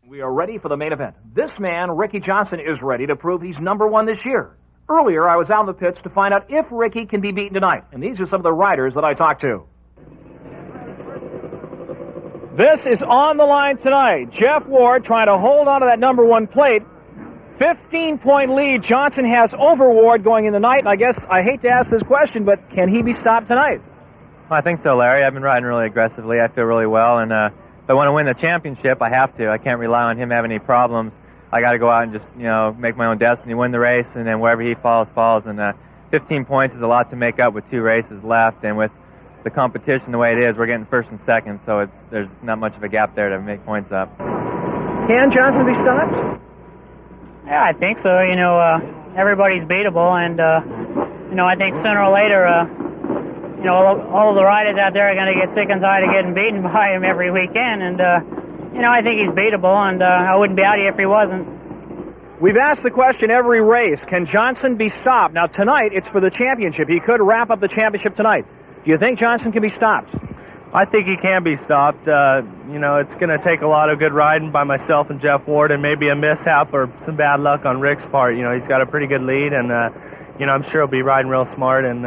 We are ready for the main event. This man, Ricky Johnson, is ready to prove he's number one this year. Earlier, I was out in the pits to find out if Ricky can be beaten tonight, and these are some of the riders that I talked to. This is on the line tonight. Jeff Ward trying to hold on to that number one plate. 15-point lead Johnson has over Ward going in the night, and I guess I hate to ask this question, but can he be stopped tonight? Well, I think so, Larry. I've been riding really aggressively. I feel really well, and if I want to win the championship, I have to. I can't rely on him having any problems. I got to go out and just, make my own destiny, win the race, and then wherever he falls, falls. And 15 points is a lot to make up with 2 races left, and with the competition the way it is, we're getting first and second, so there's not much of a gap there to make points up. Can Johnson be stopped? Yeah, I think so. Everybody's beatable, and I think sooner or later, all of the riders out there are going to get sick and tired of getting beaten by him every weekend, and I think he's beatable, and I wouldn't be out here if he wasn't. We've asked the question every race, can Johnson be stopped? Now tonight it's for the championship. He could wrap up the championship tonight. Do you think Johnson can be stopped? I think he can be stopped. It's going to take a lot of good riding by myself and Jeff Ward, and maybe a mishap or some bad luck on Rick's part. He's got a pretty good lead, and I'm sure he'll be riding real smart. And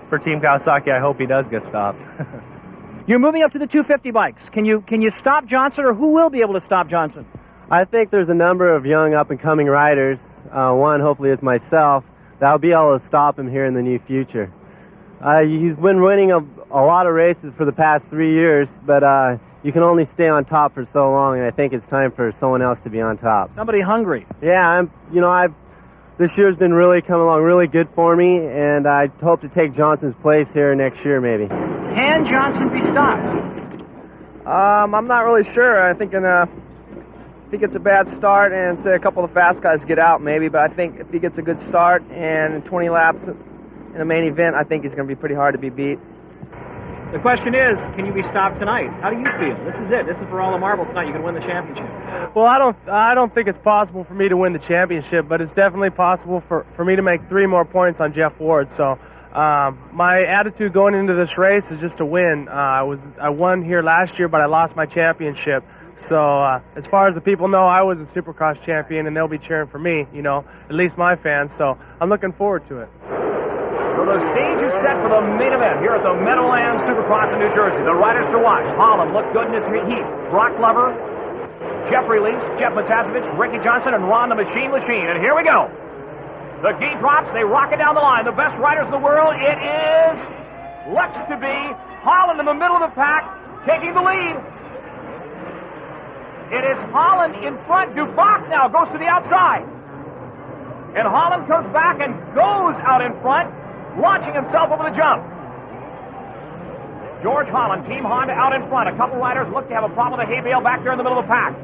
for Team Kawasaki, I hope he does get stopped. You're moving up to the 250 bikes. Can you stop Johnson, or who will be able to stop Johnson? I think there's a number of young up-and-coming riders. One hopefully is myself. That'll be able to stop him here in the near future. He's been winning a lot of races for the past 3 years, but you can only stay on top for so long, and I think it's time for someone else to be on top. Somebody hungry. Yeah, this year's been really coming along really good for me, and I hope to take Johnson's place here next year, maybe. Can Johnson be stopped? I'm not really sure. I think if he gets a bad start and say a couple of the fast guys get out, maybe, but I think if he gets a good start and 20 laps in a main event, I think he's going to be pretty hard to be beat. The question is, can you be stopped tonight? How do you feel? This is it. This is for all the marbles tonight. You can win the championship. Well, I don't think it's possible for me to win the championship, but it's definitely possible for me to make 3 more points on Jeff Ward. So my attitude going into this race is just to win. I won here last year, but I lost my championship. So as far as the people know, I was a Supercross champion, and they'll be cheering for me, at least my fans. So I'm looking forward to it. So the stage is set for the main event here at the Meadowlands Supercross in New Jersey. The riders to watch: Holland looked good in his heat, Brock Glover, Jeffrey Lees, Jeff Matiasevich, Ricky Johnson, and Ron the Machine Lechien. And here we go. The key drops, they rocket down the line. The best riders in the world, looks to be Holland in the middle of the pack, taking the lead. It is Holland in front. Duboc now goes to the outside. And Holland comes back and goes out in front, launching himself over the jump. George Holland, Team Honda, out in front. A couple riders look to have a problem with the hay bale back there in the middle of the pack.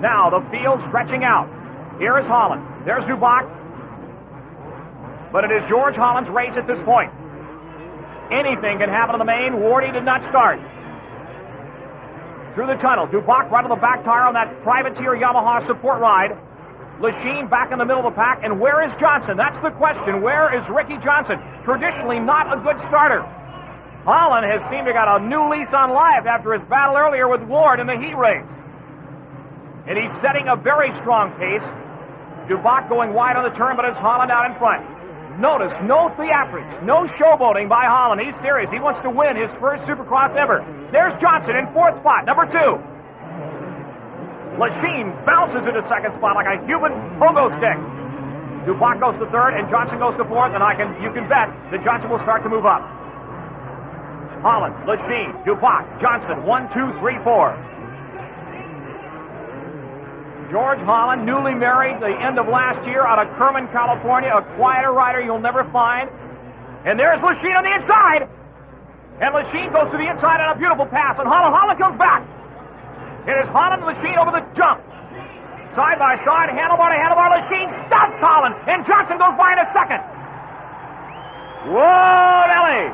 Now the field stretching out. Here is Holland. There's Duboc. But it is George Holland's race at this point. Anything can happen in the main. Wardy did not start. Through the tunnel, Duboc right on the back tire on that Privateer Yamaha support ride. Lechien back in the middle of the pack, and where is Johnson? That's the question. Where is Ricky Johnson? Traditionally not a good starter. Holland has seemed to got a new lease on life after his battle earlier with Ward in the heat race. And he's setting a very strong pace. Duboc going wide on the turn, but it's Holland out in front. Notice, no theatrics, no showboating by Holland. He's serious. He wants to win his first Supercross ever. There's Johnson in 4th spot, number 2. Lechien bounces into 2nd spot like a human pogo stick. Duboc goes to 3rd, and Johnson goes to 4th, and you can bet that Johnson will start to move up. Holland, Lechien, Duboc, Johnson, 1, 2, 3, 4. George Holland, newly married the end of last year out of Kerman, California, a quieter rider you'll never find. And there's Lechien on the inside. And Lechien goes to the inside on a beautiful pass, and Holland comes back. It is Holland and Lechien over the jump. Side by side, handlebar to handlebar. Lechien stops Holland, and Johnson goes by in a second. Whoa, Nelly!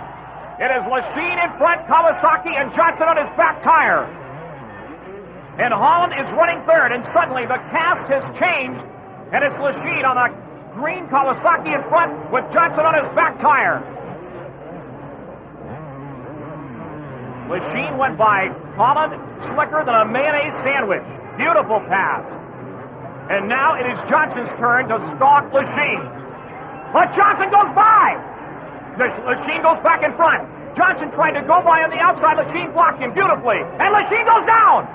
It is Lechien in front, Kawasaki, and Johnson on his back tire. And Holland is running 3rd, and suddenly the cast has changed, and it's Lechien on the green Kawasaki in front with Johnson on his back tire. Lechien went by Holland slicker than a mayonnaise sandwich. Beautiful pass. And now it is Johnson's turn to stalk Lechien. But Johnson goes by. Lechien goes back in front. Johnson tried to go by on the outside. Lechien blocked him beautifully. And Lechien goes down.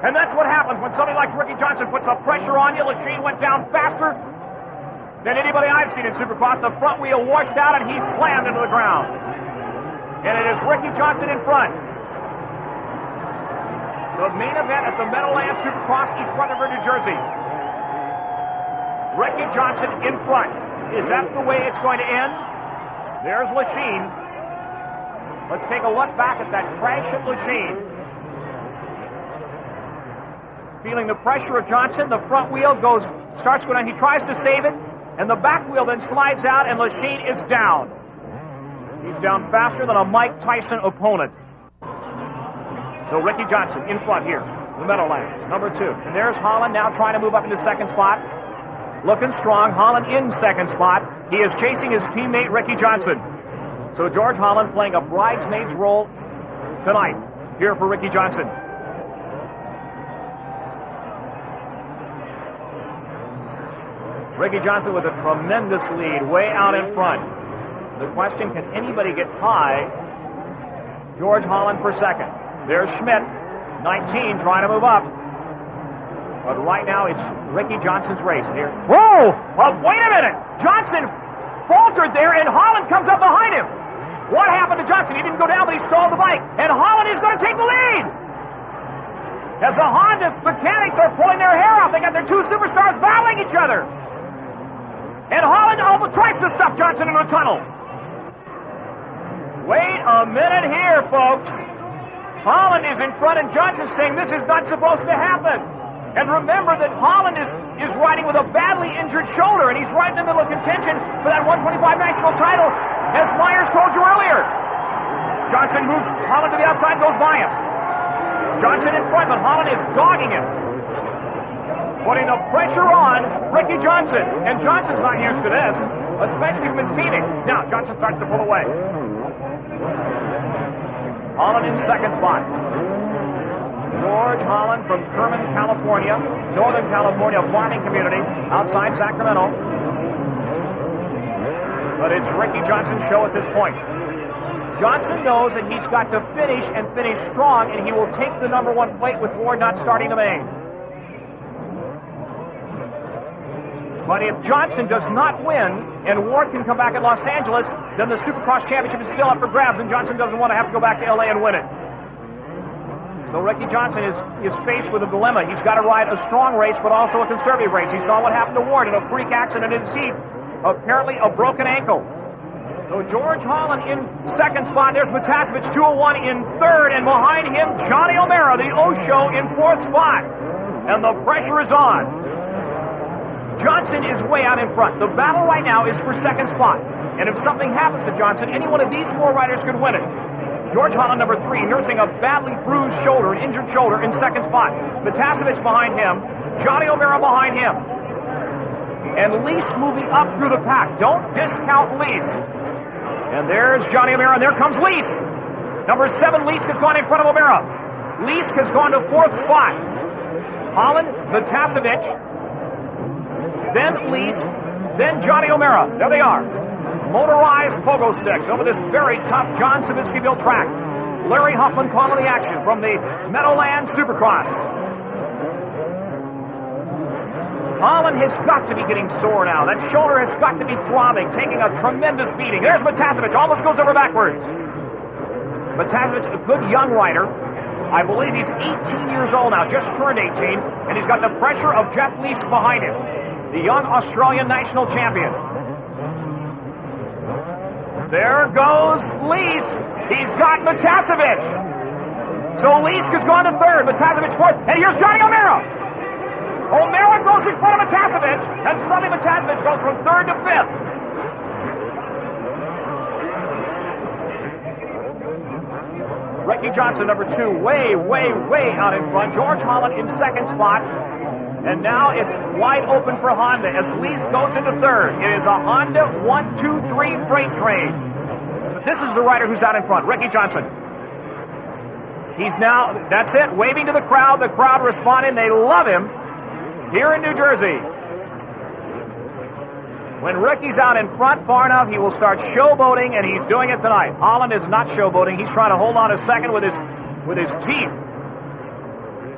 And that's what happens when somebody like Ricky Johnson puts up pressure on you. Lechien went down faster than anybody I've seen in Supercross. The front wheel washed out and he slammed into the ground. And it is Ricky Johnson in front. The main event at the Meadowlands Supercross, East Rutherford, New Jersey. Ricky Johnson in front. Is that the way it's going to end? There's Lechien. Let's take a look back at that crash at Lechien. Feeling the pressure of Johnson, the front wheel starts going down. He tries to save it, and the back wheel then slides out, and Lechien is down. He's down faster than a Mike Tyson opponent. So Ricky Johnson in front here, the Meadowlands, number 2. And there's Holland now trying to move up into second spot. Looking strong. Holland in second spot. He is chasing his teammate Ricky Johnson. So George Holland playing a bridesmaid's role tonight here for Ricky Johnson. Ricky Johnson with a tremendous lead way out in front. The question, can anybody get by George Holland for second? There's Schmidt, 19, trying to move up. But right now it's Ricky Johnson's race here. Whoa! Wait a minute! Johnson faltered there and Holland comes up behind him. What happened to Johnson? He didn't go down, but he stalled the bike. And Holland is going to take the lead! As the Honda mechanics are pulling their hair off, they got their two superstars battling each other. And Holland almost tries to stuff Johnson into the tunnel. Wait a minute here, folks. Holland is in front and Johnson's saying this is not supposed to happen. And remember that Holland is riding with a badly injured shoulder, and he's right in the middle of contention for that 125 national title, as Myers told you earlier. Johnson moves Holland to the outside and goes by him. Johnson in front, but Holland is dogging him, putting the pressure on Ricky Johnson. And Johnson's not used to this, especially from his teaming. Now Johnson starts to pull away. Holland in second spot. George Holland from Kerman, California, Northern California farming community outside Sacramento. But it's Ricky Johnson's show at this point. Johnson knows that he's got to finish and finish strong, and he will take the number 1 plate with Ward not starting the main. But if Johnson does not win and Ward can come back at Los Angeles, then the Supercross Championship is still up for grabs, and Johnson doesn't want to have to go back to LA and win it. So Ricky Johnson is faced with a dilemma. He's got to ride a strong race, but also a conservative race. He saw what happened to Ward in a freak accident in his seat, apparently a broken ankle. So George Holland in second spot. There's Matasevich, 201 in third, and behind him, Johnny O'Mara, the O-Show, in fourth spot. And the pressure is on. Johnson is way out in front. The battle right now is for second spot. And if something happens to Johnson, any one of these 4 riders could win it. George Holland, number 3, nursing a badly bruised shoulder, an injured shoulder, in second spot. Matasevich behind him. Johnny O'Mara behind him. And Lease moving up through the pack. Don't discount Lease. And there's Johnny O'Mara, and there comes Lease. Number 7, Lease has gone in front of O'Mara. Lease has gone to fourth spot. Holland, Matasevich, then Lease, then Johnny O'Mara. There they are. Motorized pogo sticks over this very tough John Savitskyville track. Larry Huffman calling the action from the Meadowlands Supercross. Holland has got to be getting sore now. That shoulder has got to be throbbing, taking a tremendous beating. There's Matasevich, almost goes over backwards. Matasevich, a good young rider. I believe he's 18 years old now, just turned 18, and he's got the pressure of Jeff Lease behind him, the young Australian national champion. There goes Lease. He's got Matasevich. So Lease has gone to third, Matasevich fourth, and here's Johnny O'Mara. O'Mara goes in front of Matasevich, and suddenly Matasevich goes from third to fifth. Ricky Johnson, number 2, way out in front. George Holland in second spot. And now it's wide open for Honda as Lease goes into third. It is a Honda 1-2-3 freight train. But this is the rider who's out in front, Ricky Johnson. That's it, waving to the crowd responding. They love him here in New Jersey. When Ricky's out in front far enough, he will start showboating, and he's doing it tonight. Holland is not showboating. He's trying to hold on a second with his teeth.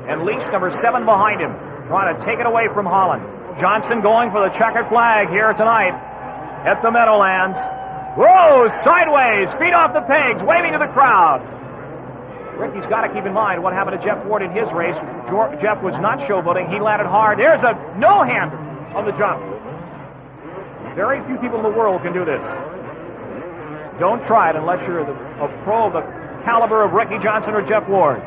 And Lease, number 7, behind him, trying to take it away from Holland. Johnson going for the checkered flag here tonight at the Meadowlands. Whoa, sideways, feet off the pegs, waving to the crowd. Ricky's got to keep in mind what happened to Jeff Ward in his race. Jeff was not showboating. He landed hard. There's a no-hander on the jump. Very few people in the world can do this. Don't try it unless you're a pro of the caliber of Ricky Johnson or Jeff Ward.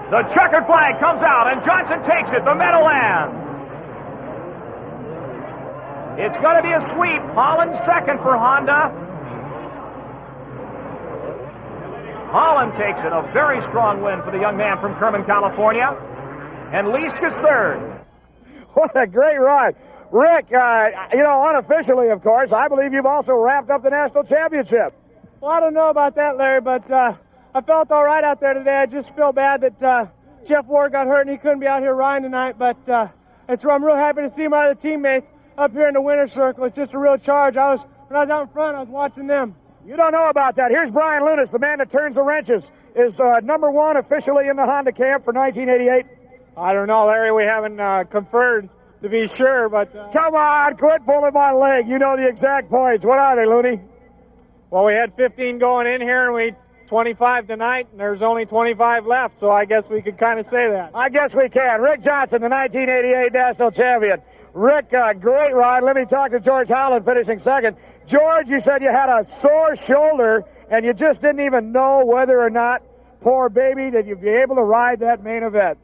The checkered flag comes out, and Johnson takes it. The Meadowlands. It's going to be a sweep. Holland second for Honda. Holland takes it. A very strong win for the young man from Kerman, California. And Leask is third. What a great ride. Rick, unofficially, of course, I believe you've also wrapped up the national championship. Well, I don't know about that, Larry, but I felt all right out there today. I just feel bad that Jeff Ward got hurt and he couldn't be out here riding tonight, but I'm real happy to see my other teammates up here in the winner's circle. It's just a real charge. When I was out in front, I was watching them. You don't know about that. Here's Brian Lunas, the man that turns the wrenches, is number 1 officially in the Honda camp for 1988. I don't know, Larry. We haven't conferred to be sure, but... Come on, quit pulling my leg. You know the exact points. What are they, Looney? Well, we had 15 going in here, and we 25 tonight, and there's only 25 left, so I guess we could kind of say that. I guess we can. Rick Johnson, the 1988 national champion. Rick, great ride. Let me talk to George Howland, finishing second. George, you said you had a sore shoulder, and you just didn't even know whether or not, poor baby, that you'd be able to ride that main event.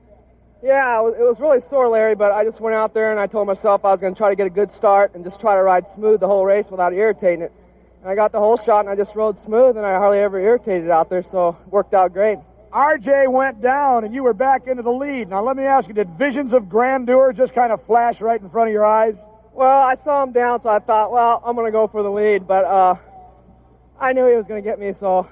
Yeah, it was really sore, Larry, but I just went out there and I told myself I was going to try to get a good start and just try to ride smooth the whole race without irritating it. And I got the whole shot and I just rode smooth and I hardly ever irritated out there, so it worked out great. RJ went down and you were back into the lead. Now let me ask you, did visions of grandeur just kind of flash right in front of your eyes? Well, I saw him down, so I thought, well, I'm going to go for the lead, but I knew he was going to get me, so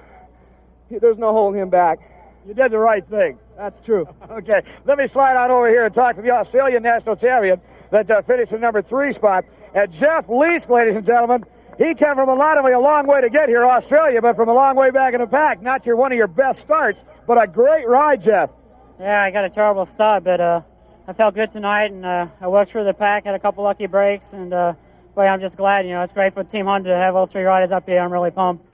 there's no holding him back. You did the right thing. That's true. Okay, let me slide on over here and talk to the Australian national champion that finished in number 3 spot. And Jeff Leask, ladies and gentlemen, he came from a long way to get here, Australia, but from a long way back in the pack. Not one of your best starts, but a great ride, Jeff. Yeah, I got a terrible start, but I felt good tonight, and I worked through the pack, had a couple lucky breaks, and boy, I'm just glad. It's great for Team Honda to have all 3 riders up here. I'm really pumped.